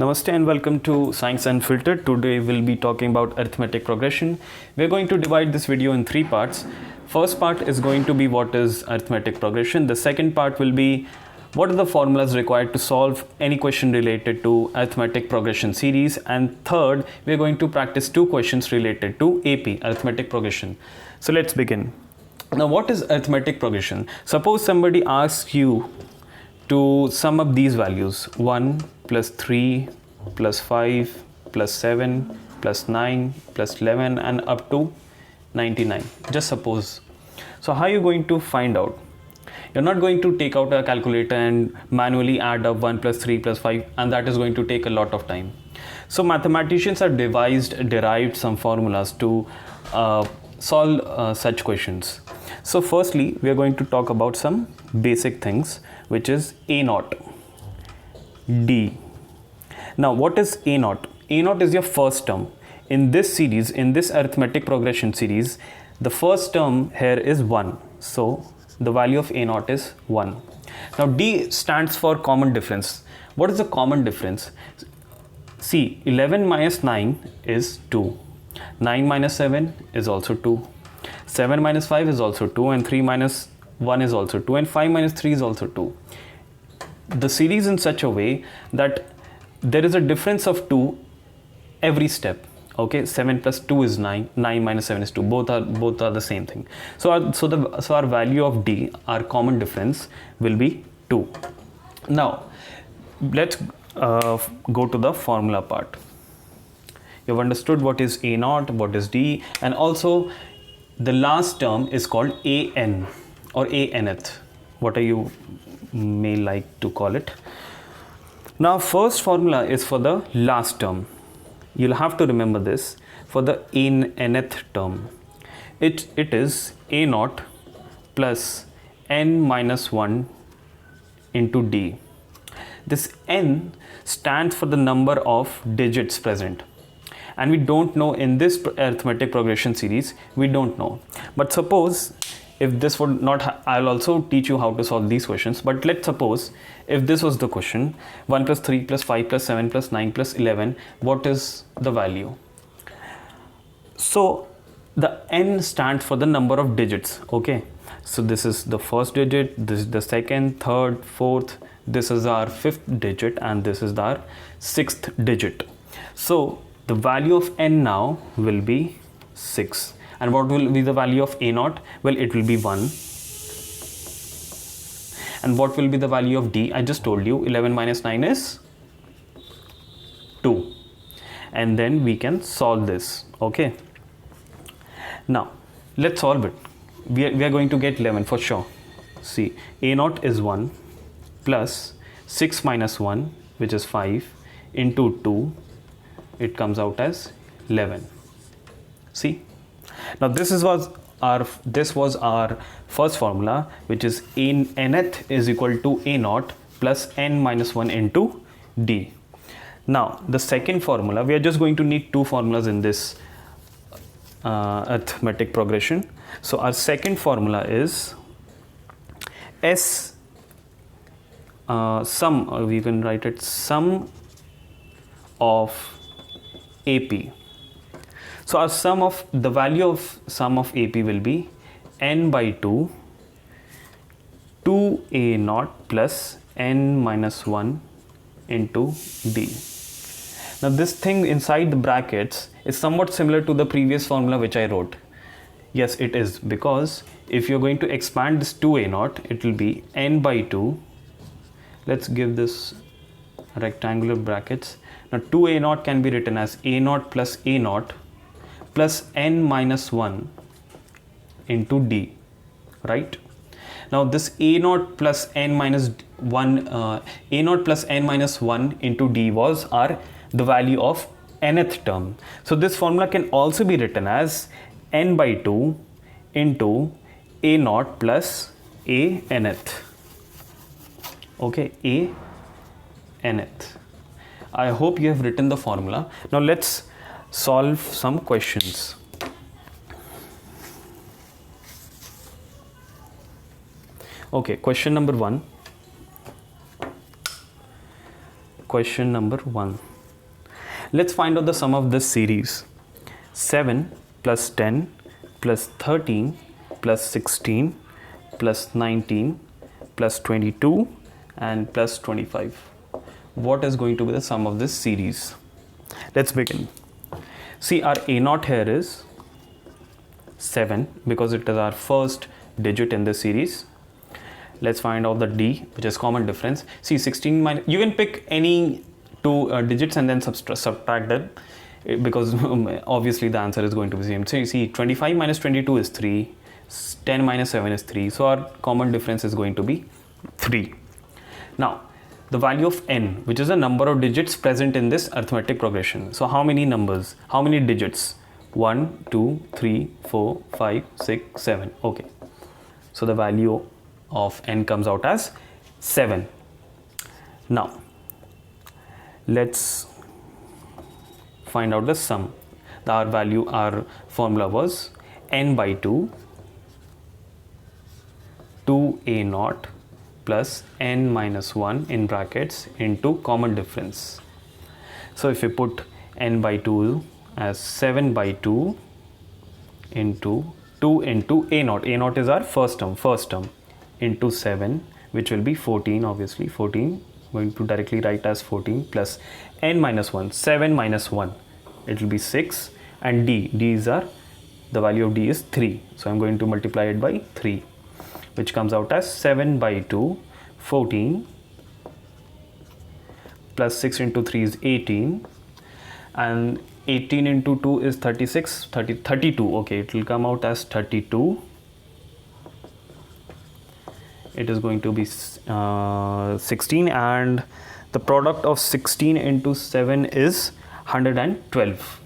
Namaste and welcome to Science Unfiltered. Today we'll be talking about arithmetic progression. We're going to divide this video in three parts. First part is going to be what is arithmetic progression. The second part will be what are the formulas required to solve any question related to arithmetic progression series. And third, we're going to practice two questions related to AP, arithmetic progression. So let's begin. Now, what is arithmetic progression? Suppose somebody asks you to sum up these values 1 plus 3 plus 5 plus 7 plus 9 plus 11 and up to 99. Just suppose. So how are you going to find out? You're not going to take out a calculator and manually add up 1 plus 3 plus 5, and that is going to take a lot of time. So mathematicians have derived some formulas to solve such questions. So firstly, we are going to talk about some basic things, which is A naught, D. Now, what is A naught? A naught is your first term. In this series, in this arithmetic progression series, the first term here is 1. So, the value of A naught is 1. Now, D stands for common difference. What is the common difference? See, 11 minus 9 is 2. 9 minus 7 is also 2. 7 minus 5 is also 2, and 3 minus 1 is also 2, and 5 minus 3 is also 2. The series in such a way that there is a difference of 2 every step. Okay, 7 plus 2 is 9, 9 minus 7 is 2. Both are the same thing. So our value of D, our common difference, will be 2. Now, let's go to the formula part. You've understood what is A naught, what is D, and also the last term is called AN or ANth, whatever you may like to call it. Now, first formula is for the last term. You'll have to remember this. For the nth term, it is A naught plus n minus 1 into D. This n stands for the number of digits present. And we don't know in this arithmetic progression series, we don't know. But suppose if this would not, I'll also teach you how to solve these questions. But let's suppose if this was the question, 1 plus 3 plus 5 plus 7 plus 9 plus 11, what is the value? So the n stands for the number of digits. Okay. So this is the first digit, this is the second, third, fourth, this is our fifth digit, and this is our sixth digit. So the value of n now will be 6. And what will be the value of A naught? Well, it will be 1. And what will be the value of D? I just told you 11 minus 9 is 2. And then we can solve this. Okay. Now, let's solve it. We are going to get 11 for sure. See, A naught is 1 plus 6 minus 1, which is 5, into 2. It comes out as 11. See? Now this was our first formula, which is nth is equal to A naught plus n minus 1 into D. Now the second formula, we are just going to need two formulas in this arithmetic progression. So our second formula is S sum, we can write it sum of AP. So our the value of sum of AP will be n by 2 2A naught plus n minus 1 into D. Now this thing inside the brackets is somewhat similar to the previous formula which I wrote. Yes, it is, because if you're going to expand this 2A naught, it will be n by 2. Let's give this rectangular brackets. Now 2A naught can be written as A naught plus A naught plus n minus 1 into D, right? Now this A naught plus n minus 1, A naught plus n minus 1 into D was the value of nth term. So this formula can also be written as n by 2 into A naught plus A nth. Okay, A nth. I hope you have written the formula. Now let's solve some questions. Okay, question number 1. Question number 1. Let's find out the sum of this series. 7 plus 10 plus 13 plus 16 plus 19 plus 22 and plus 25. What is going to be the sum of this series? Let's begin. See, our A naught here is 7 because it is our first digit in this series. Let's find out the D, which is common difference. See, 16 minus, you can pick any two digits and then subtract them, because obviously the answer is going to be the same. So you see, 25 minus 22 is 3, 10 minus 7 is 3. So our common difference is going to be 3. Now, the value of n, which is the number of digits present in this arithmetic progression. So how many numbers, how many digits? 1, 2, 3, 4, 5, 6, 7. Okay. So the value of n comes out as 7. Now, let's find out the sum. Our formula was n by 2, 2a naught plus n minus 1 in brackets into common difference. So if we put n by 2 as 7 by 2 into 2 into a naught is our first term, into 7, which will be 14, obviously 14, going to directly write as 14 plus n minus 1, 7 minus 1, it will be 6, and d is our, the value of d is 3, so I'm going to multiply it by 3, which comes out as 7 by 2, 14 plus 6 into 3 is 18, and 18 into 2 is 36, 32, okay, it will come out as 32. It is going to be 16, and the product of 16 into 7 is 112.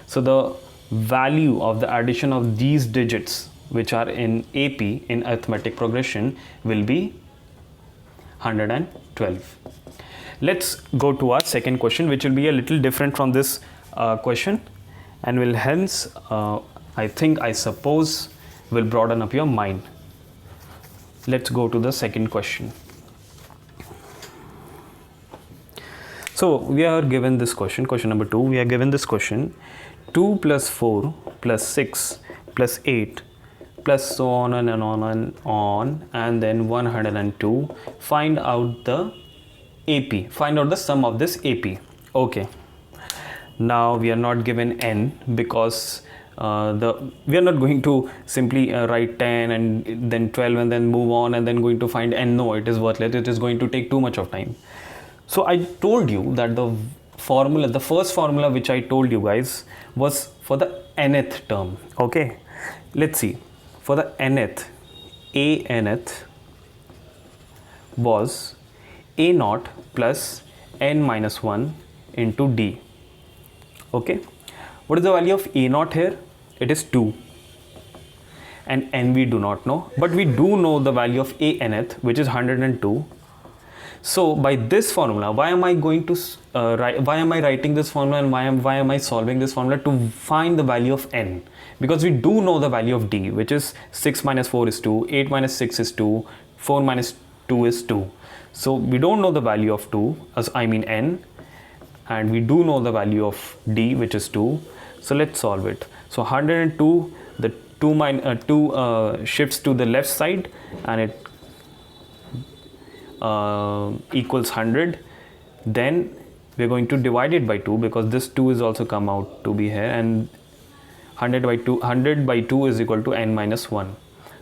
So the value of the addition of these digits, which are in AP, in arithmetic progression, will be 112. Let's go to our second question, which will be a little different from this question, and will hence, I suppose, will broaden up your mind. Let's go to the second question. So we are given this question number 2. We are given this question: 2 plus 4 plus 6 plus 8 plus so on and on, and then 102. Find out the AP. Find out the sum of this AP. Okay. Now we are not given n because we are not going to simply write 10 and then 12 and then move on and then going to find n. No, it is worthless. It is going to take too much of time. So I told you that the first formula which I told you guys was for the nth term. Okay, let's see. For the nth, a nth was a naught plus n minus 1 into d. Okay, what is the value of a naught here? It is 2, and n we do not know, but we do know the value of a nth, which is 102. So by this formula, why am I writing this formula, and why am I solving this formula? To find the value of n, because we do know the value of d, which is 6 minus 4 is 2, 8 minus 6 is 2, 4 minus 2 is 2. So we don't know the value of n, and we do know the value of d, which is 2. So let's solve it. So 102, the 2 shifts to the left side, and it equals 100. Then we're going to divide it by 2, because this 2 is also come out to be here, and 100 by 2 is equal to n minus 1.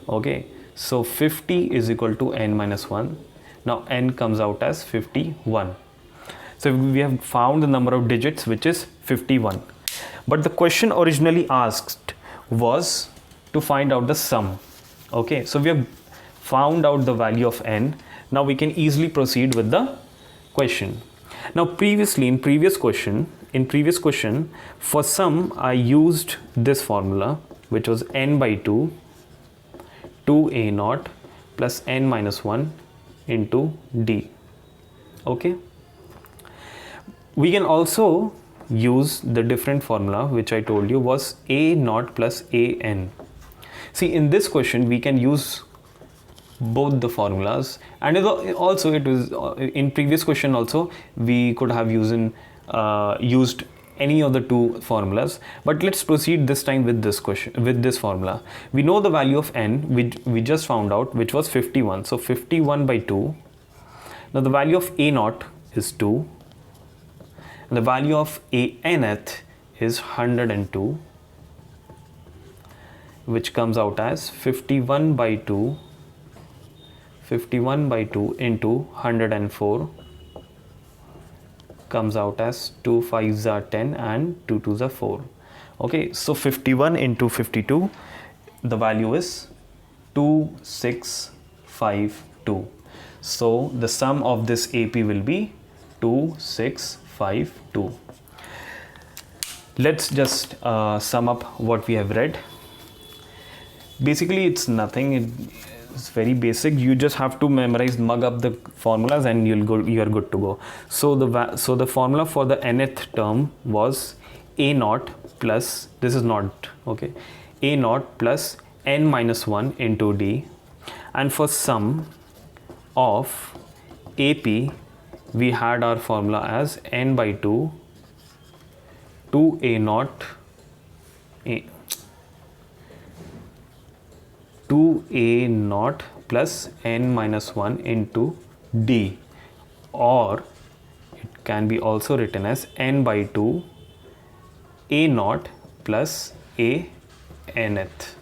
Okay, so 50 is equal to n minus 1. Now n comes out as 51. So we have found the number of digits, which is 51. But the question originally asked was to find out the sum. Okay, so we have found out the value of n. Now we can easily proceed with the question. Now previously, in previous question, for sum I used this formula, which was n by 2, 2a naught plus n minus 1 into d. Okay. We can also use the different formula, which I told you was a naught plus a n. See, in this question we can use both the formulas, and also it was in previous question also we could have used used any of the two formulas, but let's proceed this time with this question, with this formula. We know the value of n, which we just found out, which was 51. So 51 by 2. Now the value of a naught is 2, and the value of a nth is 102, which comes out as 51 by 2 into 104 comes out as 2 5s are 10 and 2 2s are 4. Okay, so 51 into 52, the value is 2652. So the sum of this AP will be 2652. Let's just sum up what we have read. Basically, it's nothing. It's very basic. You just have to memorize, mug up the formulas, and you are good to go. So the formula for the nth term was a naught plus, this is not okay, a naught plus n minus 1 into d, and for sum of AP we had our formula as n by 2 a naught 2a naught plus n minus 1 into d, or it can be also written as n by 2 a naught plus a nth.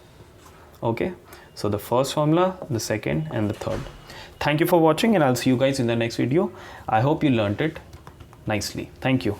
Okay, so the first formula, the second, and the third. Thank you for watching, and I'll see you guys in the next video. I hope you learnt it nicely. Thank you.